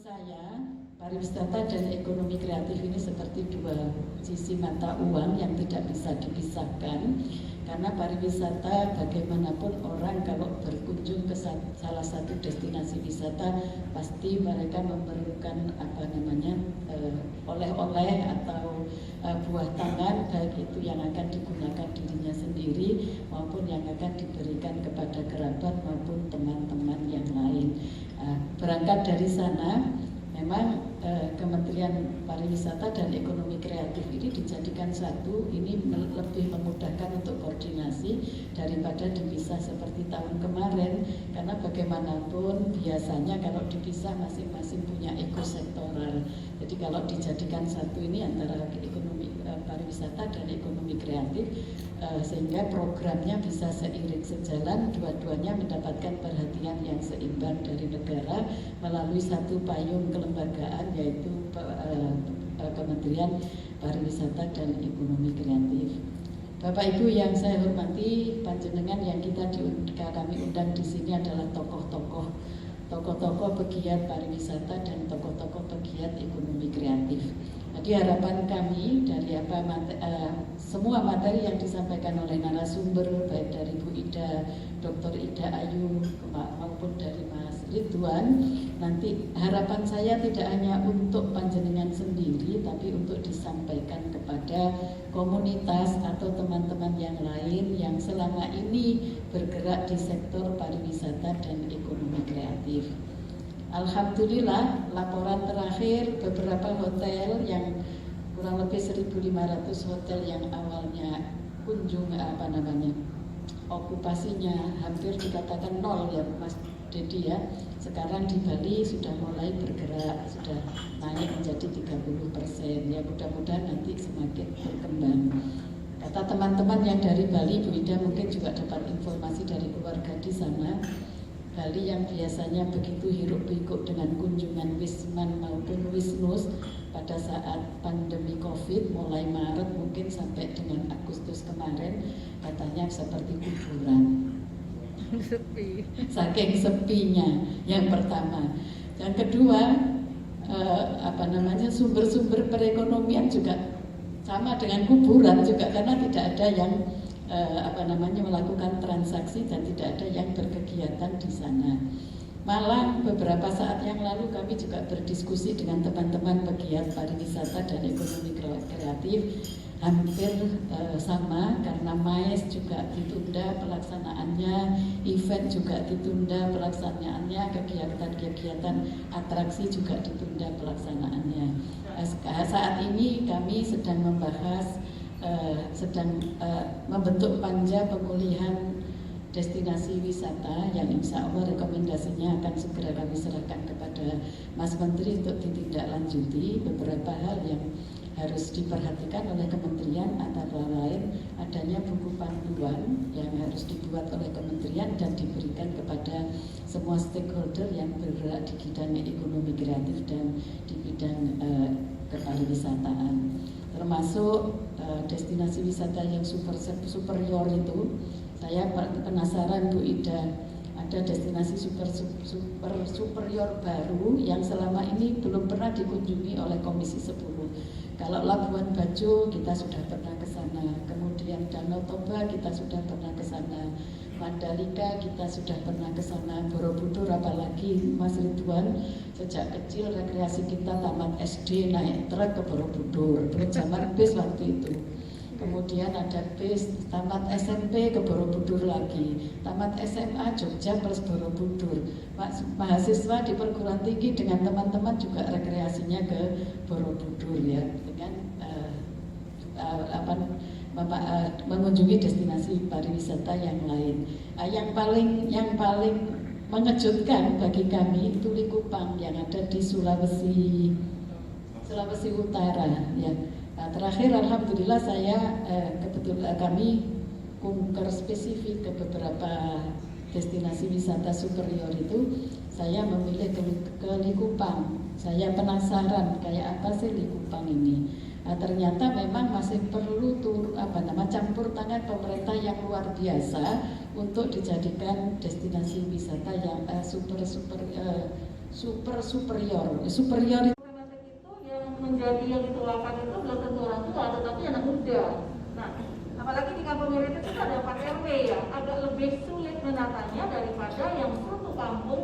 saya, pariwisata dan ekonomi kreatif ini seperti dua sisi mata uang yang tidak bisa dipisahkan. Karena pariwisata bagaimanapun orang kalau berkunjung ke salah satu destinasi wisata pasti mereka memerlukan oleh-oleh atau buah tangan, baik itu yang akan digunakan dirinya sendiri maupun yang akan diberikan kepada kerabat maupun teman-teman yang lain. Berangkat dari sana, memang Kementerian Pariwisata dan Ekonomi Kreatif ini dijadikan satu, ini lebih memudahkan untuk koordinasi daripada dipisah seperti tahun kemarin, karena bagaimanapun biasanya kalau dipisah masing-masing punya ekosektoral. Jadi kalau dijadikan satu ini antara ekonomi pariwisata dan ekonomi kreatif, sehingga programnya bisa seiring sejalan, dua-duanya mendapatkan perhatian yang seimbang dari negara melalui satu payung kelembagaan, yaitu Kementerian Pariwisata dan Ekonomi Kreatif. Bapak Ibu yang saya hormati, panjenengan yang kami undang di sini adalah tokoh-tokoh pegiat pariwisata dan tokoh-tokoh pegiat ekonomi kreatif. Jadi harapan kami dari semua materi yang disampaikan oleh narasumber, baik dari Bu Ida, Dr. Ida Ayu maupun dari Mas Ridwan, nanti harapan saya tidak hanya untuk panjenengan sendiri, tapi untuk disampaikan kepada komunitas atau teman-teman yang lain yang selama ini bergerak di sektor pariwisata dan ekonomi kreatif. Alhamdulillah, laporan terakhir beberapa hotel yang kurang lebih 1.500 hotel yang awalnya okupasinya hampir dikatakan nol ya Mas Dedi ya. Sekarang di Bali sudah mulai bergerak, sudah naik menjadi 30%. Ya mudah-mudahan nanti semakin berkembang. Kata teman-teman yang dari Bali, Bu Ida mungkin juga dapat informasi dari keluarga di sana. Bali yang biasanya begitu hiruk pikuk dengan kunjungan Wisman maupun Wisnus pada saat pandemi Covid mulai Maret mungkin sampai dengan Agustus kemarin, katanya seperti kuburan. Sepi. Saking sepinya, yang pertama. Yang kedua, sumber-sumber perekonomian juga sama dengan kuburan juga, karena tidak ada yang melakukan transaksi dan tidak ada yang berkegiatan di sana. Malah beberapa saat yang lalu kami juga berdiskusi dengan teman-teman pegiat pariwisata dan ekonomi kreatif, hampir sama, karena MAES juga ditunda pelaksanaannya, event juga ditunda pelaksanaannya, kegiatan-kegiatan atraksi juga ditunda pelaksanaannya. Saat ini kami sedang membahas membentuk panja pemulihan destinasi wisata yang insya Allah rekomendasinya akan segera kami serahkan kepada Mas Menteri untuk ditindaklanjuti. Beberapa hal yang harus diperhatikan oleh kementerian antara lain adanya buku panduan yang harus dibuat oleh kementerian dan diberikan kepada semua stakeholder yang bergerak di bidang ekonomi kreatif dan di bidang kepariwisataan, termasuk destinasi wisata yang superior itu. Saya penasaran Bu Ida, ada destinasi superior baru yang selama ini belum pernah dikunjungi oleh Komisi 10. Kalau Labuan Bajo kita sudah pernah ke sana, kemudian Danau Toba kita sudah pernah ke sana, Mandalika kita sudah pernah ke sana, Borobudur apalagi Mas Ridwan, sejak kecil rekreasi kita tamat SD naik truk ke Borobudur, perut jamar bis waktu itu. Kemudian ada bis, tamat SMP ke Borobudur lagi, tamat SMA Jogja plus Borobudur. Mahasiswa di perguruan tinggi dengan teman-teman juga rekreasinya ke Borobudur ya, dengan mengunjungi destinasi pariwisata yang lain. Yang paling mengejutkan bagi kami itu Likupang yang ada di Sulawesi Utara ya. Nah, terakhir alhamdulillah saya kami kunker spesifik ke beberapa destinasi wisata superior itu, saya memilih ke Likupang. Saya penasaran kayak apa sih Likupang ini. Nah, ternyata memang masih perlu campur tangan pemerintah yang luar biasa untuk dijadikan destinasi wisata yang superior. Problematik itu yang menjadi yang dituakan itu belum tentu orang tua, tetapi anak muda. Nah, apalagi di kampung heritage itu ada 4 RW ya, agak lebih sulit menatanya daripada yang satu kampung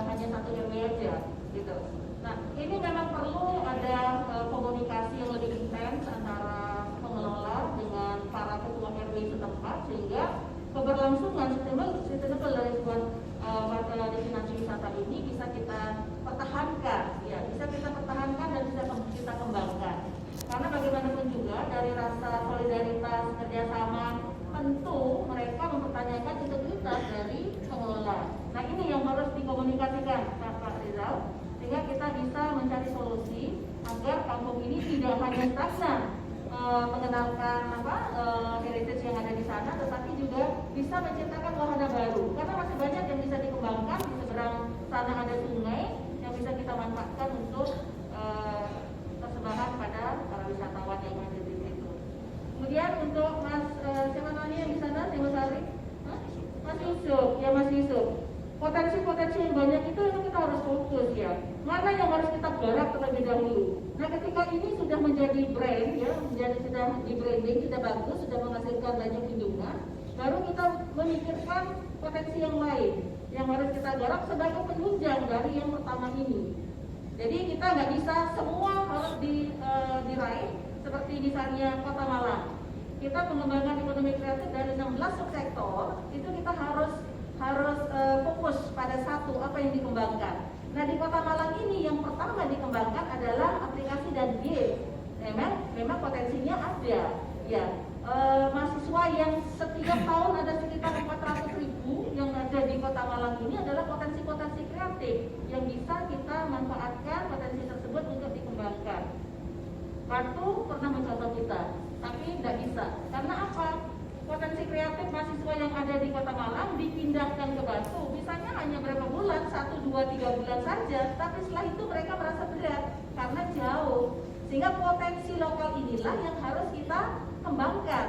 hanya 1 RW aja, gitu. Nah, ini memang perlu ada komunikasi yang lebih intens antara pengelola dengan para ketua RW setempat sehingga keberlangsungan sustainable dari sebuah destinasi wisata ini bisa kita pertahankan, ya, bisa kita pertahankan dan bisa kita kembangkan. Karena bagaimanapun juga dari rasa solidaritas kerjasama tentu mereka mempertanyakan integritas dari pengelola. Nah ini yang harus dikomunikasikan Pak Rizal, sehingga kita bisa mencari solusi agar kampung ini tidak hanya stagnan mengenalkan heritage yang ada di sana, tetapi juga bisa menciptakan wahana baru. Karena masih banyak yang bisa dikembangkan di seberang sana ada sungai yang bisa kita manfaatkan untuk persembahan pada para wisatawan yang ada di situ. Kemudian untuk Mas siapa namanya yang di sana, Singosari, Mas Yusuf, ya Mas Yusuf. Potensi-potensi yang banyak itu kita harus fokus ya. Mana yang harus kita garap terlebih dahulu. Nah ketika ini sudah menjadi brand ya, sudah di branding, sudah bagus, sudah menghasilkan banyak kunjungan, baru kita memikirkan potensi yang lain yang harus kita garap sebagai penunjang dari yang pertama ini. Jadi kita nggak bisa semua harus diraih seperti misalnya Kota Malang. Kita pengembangan ekonomi kreatif dari 16 subsektor itu kita harus fokus pada satu apa yang dikembangkan. Nah di Kota Malang ini yang pertama dikembangkan adalah aplikasi dan game. Memang potensinya ada. Ya mahasiswa yang setiap tahun ada sekitar 400.000 yang ada di Kota Malang ini adalah potensi-potensi kreatif yang bisa kita manfaatkan potensi tersebut untuk dikembangkan. Batu pernah mencoba kita, tapi tidak bisa. Karena apa? Potensi kreatif mahasiswa yang ada di Kota Malang dipindahkan ke Batu, misalnya hanya berapa bulan, 1, 2, 3 bulan saja, tapi setelah itu mereka merasa berat karena jauh. Sehingga potensi lokal inilah yang harus kita kembangkan.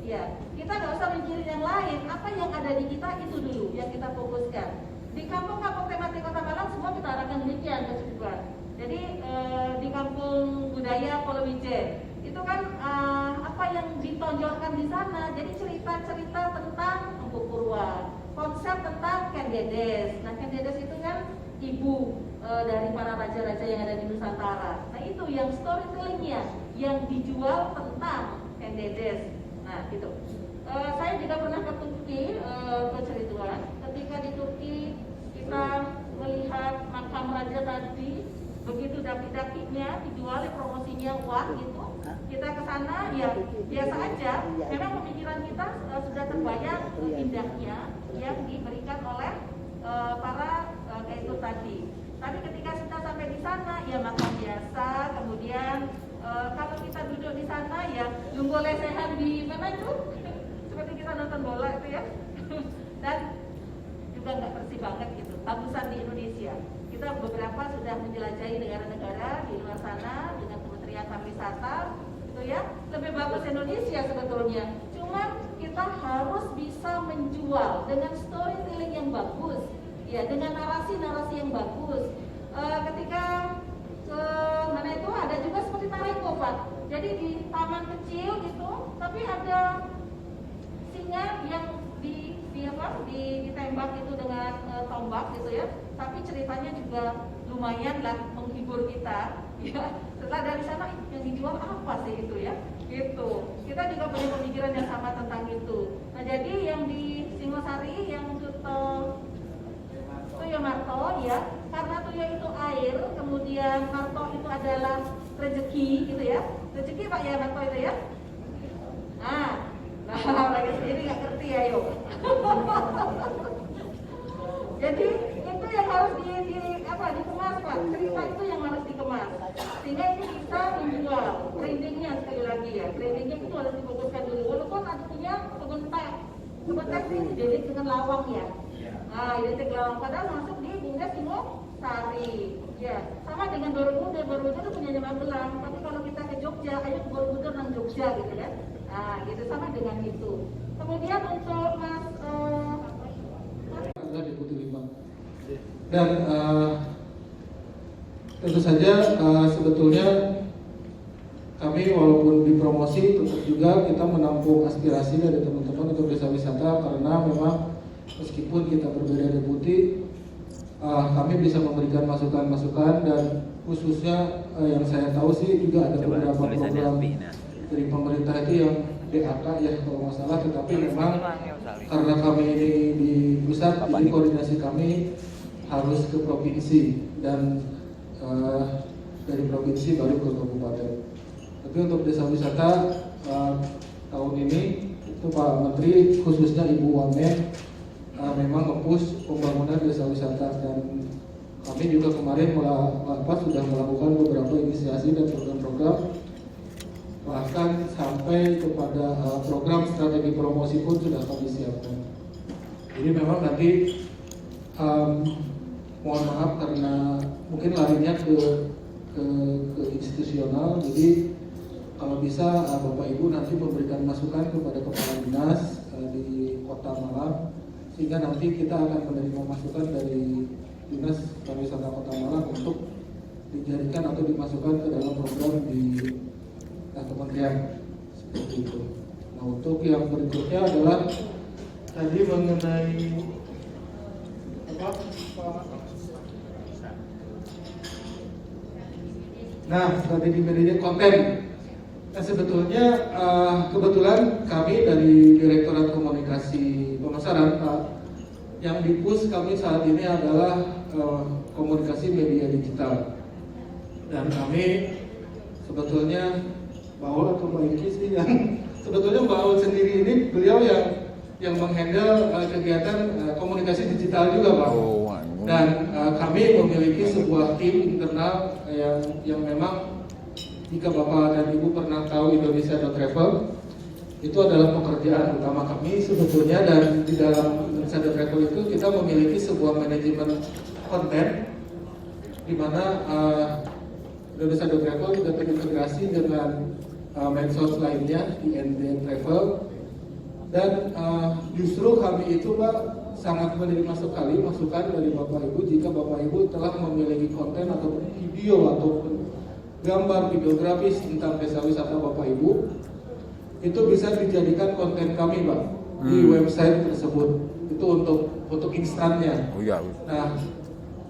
Ya, kita nggak usah mikirin yang lain, apa yang ada di kita itu dulu yang kita fokuskan. Di kampung-kampung tematik Kota Malang semua kita arahkan demikian, Mas Ridwan. Jadi di kampung budaya Polowijen itu kan apa yang ditonjolkan di sana, jadi cerita-cerita tentang Empu Purwa, konsep tentang Kendedes. Nah Kendedes itu kan ibu dari para raja-raja yang ada di Nusantara. Nah itu yang storytellingnya yang dijual tentang Kendedes. Nah gitu. Saya juga pernah ke Turki, ke Ridwan. Ketika di Turki kita melihat makam raja tadi, begitu dapik-dapiknya dijual, promosinya wah gitu. Kita ke sana ya biasa aja. Memang pemikiran kita sudah terbayang indahnya yang diberikan oleh para itu tadi. Tapi ketika kita sampai di sana ya makan biasa. Kemudian kalau kita duduk di sana ya nunggu lesehan di mana itu? Seperti kita nonton bola itu ya. Dan juga nggak bersih banget gitu. Tabusan di Indonesia. Kita beberapa sudah menjelajahi negara-negara di luar sana dengan Kementerian Pariwisata, gitu ya. Lebih bagus Indonesia sebetulnya. Cuman kita harus bisa menjual dengan storytelling yang bagus, ya, dengan narasi-narasi yang bagus. Ketika ke mana itu ada juga seperti Tareko, Pak. Jadi di taman kecil gitu, tapi ada singa yang ditembak itu dengan tombak gitu ya. Tapi ceritanya juga lumayan lah menghibur kita. Ya, setelah dari sana yang dijual apa sih itu ya? Gitu. Kita juga punya pemikiran yang sama tentang itu. Nah, jadi yang di Singosari yang Tuyo Marto ya, karena Tuyo itu air, kemudian Marto itu adalah rezeki gitu ya. Rezeki Pak ya Marto itu ya. Nah, lagi sendiri nggak ngerti ya yuk. Jadi itu yang harus dikemas Pak. Cerita itu yang harus dikemas. Sehingga ini bisa menjual. Brandingnya sekali lagi ya. Brandingnya itu harus difokuskan dulu. Walaupun ada punya kebun teh. Kebun teh ini identik dengan lawang ya. Nah, identik lawang padahal masuk di Bunda Singosari. Ya, sama dengan Borobudur. Borobudur itu punya Magelang. Tapi kalau kita ke Jogja, ayo ke Borobudur dan Jogja gitu ya. Nah, gitu sama dengan itu. Kemudian untuk Mas adalah Deputi 5. Dan tentu saja sebetulnya kami walaupun dipromosi tetap juga kita menampung aspirasi dari teman-teman untuk desa wisata, karena memang meskipun kita berbeda deputi, kami bisa memberikan masukan-masukan, dan khususnya yang saya tahu sih juga ada beberapa program dari pemerintah itu yang DAK ya kalau nggak salah, tetapi memang karena kami ini di pusat, jadi koordinasi kami harus ke provinsi, dan dari provinsi baru ke kabupaten. Tapi untuk desa wisata tahun ini itu Pak Menteri khususnya Ibu Wamen memang nge-push pembangunan desa wisata, dan kami juga kemarin sudah melakukan beberapa inisiasi dan program-program, bahkan sampai kepada program strategi promosi pun sudah kami siapkan. Jadi memang nanti mohon maaf karena mungkin larinya ke institusional, jadi kalau bisa Bapak Ibu nanti memberikan masukan kepada kepala dinas di Kota Malang, sehingga nanti kita akan menerima masukan dari Dinas Pariwisata Kota Malang untuk dijadikan atau dimasukkan ke dalam program di kementerian seperti itu. Nah, untuk yang berikutnya adalah tadi mengenai strategi media konten. Nah, sebetulnya kebetulan kami dari Direktorat Komunikasi Pemasaran, yang di-push kami saat ini adalah komunikasi media digital. Dan kami sebetulnya Baul atau Mbak Iki sih yang sebetulnya Baul sendiri ini beliau yang menghandle kegiatan komunikasi digital juga, Pak. Dan kami memiliki sebuah tim internal yang memang jika Bapak dan Ibu pernah tahu Indonesia.travel, itu adalah pekerjaan utama kami sebetulnya, dan di dalam Indonesia.travel itu kita memiliki sebuah manajemen konten di mana Indonesia.travel juga terintegrasi dengan medsos lainnya di ND Travel, dan justru kami itu Pak sangat menerima sekali masukan dari Bapak Ibu jika Bapak Ibu telah memiliki konten atau video ataupun gambar videografis tentang desa wisata Bapak Ibu, itu bisa dijadikan konten kami Pak di website tersebut. Itu untuk instannya. Nah,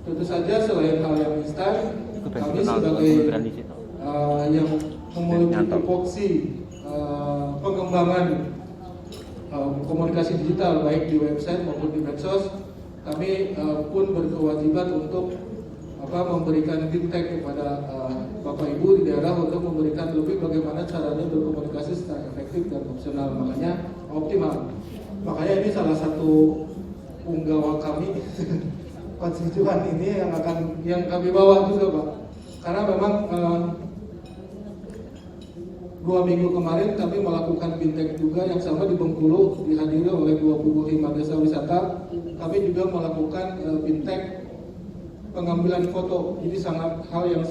tentu saja selain hal yang instan, kami sebagai yang memiliki tupoksi pengembangan komunikasi digital baik di website maupun di medsos, kami pun berkewajiban untuk memberikan feedback kepada Bapak Ibu di daerah untuk memberikan lebih bagaimana caranya berkomunikasi secara efektif dan optimal. Makanya ini salah satu punggawa kami konstituen ini yang kami bawa juga Pak. Karena memang 2 minggu kemarin kami melakukan fintech juga yang sama di Bengkulu, dihadiri oleh 25 desa wisata. Kami juga melakukan fintech pengambilan foto. Jadi hal yang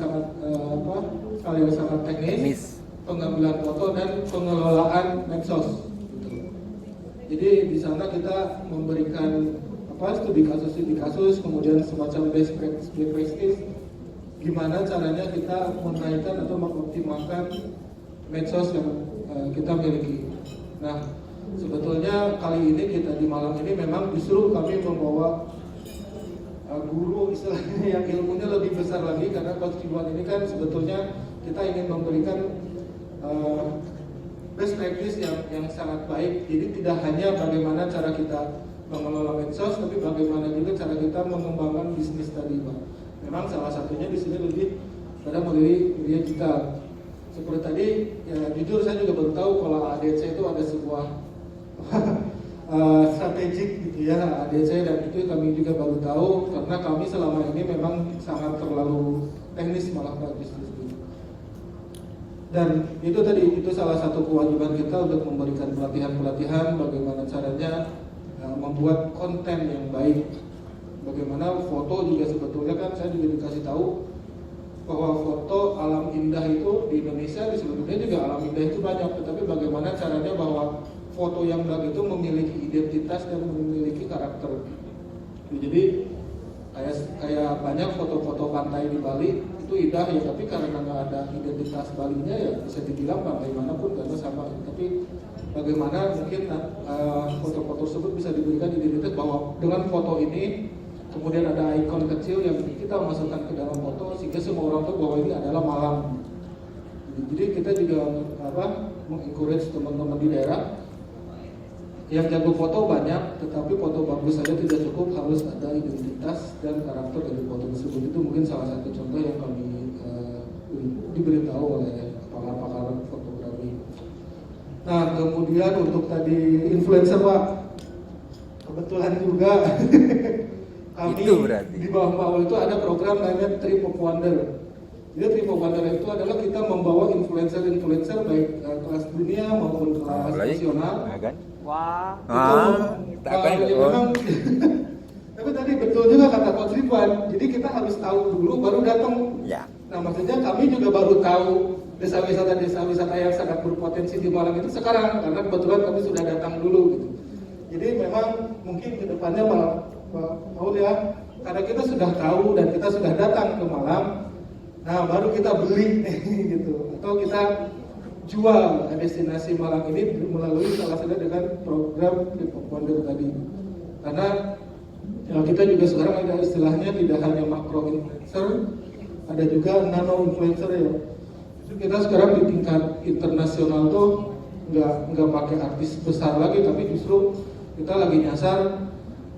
sangat teknis, pengambilan foto dan pengelolaan medsos. Jadi di sana kita memberikan studi kasus, kemudian semacam best practice, gimana caranya kita menaikkan atau mengoptimalkan medsos yang kita miliki. Nah, sebetulnya kali ini kita di Malang ini memang justru kami membawa guru istilahnya yang ilmunya lebih besar lagi, karena konstituen ini kan sebetulnya kita ingin memberikan best practice yang sangat baik. Jadi tidak hanya bagaimana cara kita mengelola medsos, tapi bagaimana juga cara kita mengembangkan bisnis tadi, Pak. Memang salah satunya di sini lebih pada media digital. Seperti tadi, ya jujur saya juga baru tahu kalau ADC itu ada sebuah strategik gitu ya, ADC, dan itu kami juga baru tahu karena kami selama ini memang sangat terlalu teknis malah Pak bisnis. Dan itu tadi, itu salah satu kewajiban kita untuk memberikan pelatihan-pelatihan bagaimana caranya membuat konten yang baik. Bagaimana foto juga sebetulnya kan saya juga dikasih tahu bahwa foto alam indah itu di Indonesia, di seluruh dunia juga alam indah itu banyak, tetapi bagaimana caranya bahwa foto yang baik itu memiliki identitas dan memiliki karakter. Jadi kayak banyak foto-foto pantai di Bali itu itu indah ya, tapi karena nggak ada identitas Balinya ya bisa dibilang bagaimanapun karena sama. Tapi bagaimana mungkin foto-foto tersebut bisa diberikan identitas bahwa dengan foto ini kemudian ada ikon kecil yang kita masukkan ke dalam foto sehingga semua orang tahu bahwa ini adalah Malang. Jadi kita juga mengencourage teman-teman di daerah yang jago foto banyak, tetapi foto bagus saja tidak cukup, harus ada identitas dan karakter dari foto tersebut. Itu mungkin salah satu contoh yang kami diberitahu oleh pakar-pakar fotografi. Nah, kemudian untuk tadi influencer, Pak, kebetulan juga kami di bawah Pak Awal itu ada program namanya Trip of Wonder. Jadi Trip of Wonder itu adalah kita membawa influencer-influencer baik kelas dunia maupun kelas nasional. Wah. Memang, tapi tadi betul juga kata Coach Ridwan. Jadi kita harus tahu dulu baru datang. Ya. Nah, maksudnya kami juga baru tahu desa wisata yang sangat berpotensi di Malang itu sekarang karena kebetulan kami sudah datang dulu gitu. Jadi memang mungkin kedepannya Pak Paul ya, karena kita sudah tahu dan kita sudah datang ke Malang, nah baru kita beli gitu, atau kita jual destinasi Malang ini melalui salah satu dengan program Trip of Wonder tadi. Karena ya, kita juga sekarang ada istilahnya tidak hanya makro influencer, ada juga nano influencer ya. Kita sekarang di tingkat internasional tuh nggak pakai artis besar lagi, tapi justru kita lagi nyasar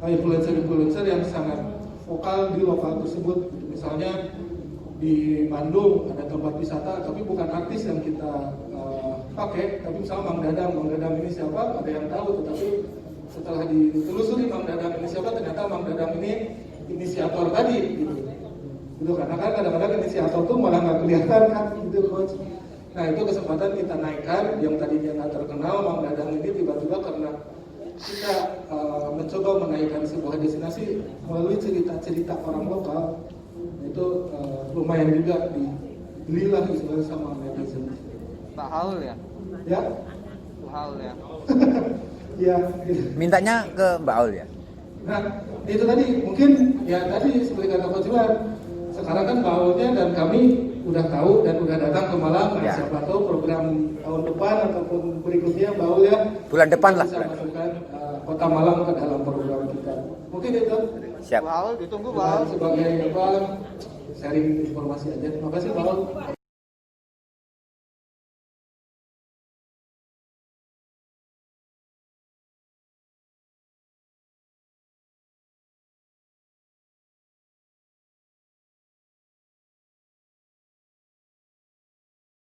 influencer-influencer yang sangat vokal di lokal tersebut. Misalnya di Bandung ada tempat wisata, tapi bukan artis yang kita pakai, tapi misalnya Mang Dadang ini siapa? Ada yang tahu, tetapi setelah ditelusuri Mang Dadang ini siapa, ternyata Mang Dadang ini inisiator tadi, gitu. Karena kan kadang-kadang inisiator tuh malah nggak kelihatan kan, gitu Coach. Nah itu kesempatan kita naikkan, yang tadinya nggak terkenal, Mang Dadang ini tiba-tiba karena kita mencoba menaikkan sebuah destinasi melalui cerita-cerita orang lokal, itu lumayan juga dibelilah istilahnya sama netizen. Pak Haul ya? Ya? Pak Haul ya? Ya. Gitu. Mintanya ke Mbak Aul ya? Nah, itu tadi mungkin ya tadi seperti kata Coach Iwan, sekarang kan Mbak Aulnya dan kami udah tahu dan udah datang ke Malang. Nah, ya. Siapa tahu program tahun depan ataupun berikutnya Mbak Aul ya bulan depan lah. Bisa masukkan Kota Malang ke dalam program kita. Mungkin itu. Siap. Pak Aul ditunggu Pak Aul. Sebagai sharing informasi aja. Terima kasih Pak Aul.